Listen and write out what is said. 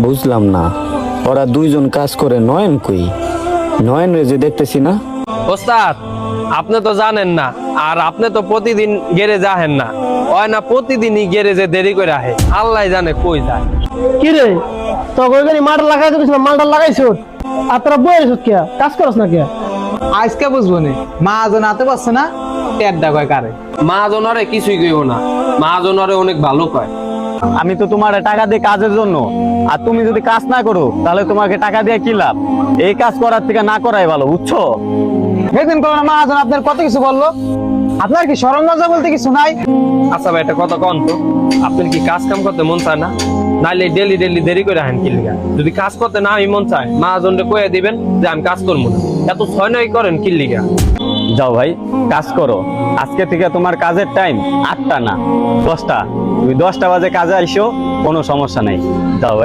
বুঝলাম না, ওরা দুইজন কাজ করে, নয়ন কই? নয়ন রে যে দেখতেছি না। ওস্তাদ, আপনি তো জানেন না, আর আপনি তো প্রতিদিন গ্যারেজে আহেন না। হয় না প্রতিদিনই গ্যারেজে দেরি করে আহে, আল্লাহ জানে কই যায়। কি রে, তো ওইখানে মালটা লাগাইতে গেছিলাম, মালটা লাগাইছো আর তোরা বইয়েছ কে কাজ করছ না কে? আজকে বুঝবো নি মাহাজন আতে পারছে না, টেড্ডা কয় কারে। মহাজনরে কিছুই কইব না, মহাজনরে অনেক ভালো কয়। আমি তো তোমার টাকা দিই কাজের জন্য, আর তুমি যদি কাজ না করো তাহলে তোমাকে টাকা দিয়ে কি লাভ? এই কাজ করার থেকে না করাই ভালো, বুঝছো? সেদিন কোনো মাহাজন আপনার কত কিছু বললো, আপনার কি শরম লজ্জা বলতে কিছু নাই? আচ্ছা ভাই, এটা কত কন তো, আপনার কি কাজ কাম করতে মন চায় না? নাইলে ডেলি ডেলি দেরি করে আহেন কি লিগা? যদি কাজ করতে না আমি মন চায়, মহাজনরে কয়ে দিবেন যে আমি কাজ করবো না। এত ছয় নয় করেন কি লিগা? যাও ভাই, কাজ করো। আজকে থেকে তোমার কাজের টাইম 8টা না 10টা। তুমি 10টা বাজে কাজে আইসো, কোনো সমস্যা নেই। যাও ভাই।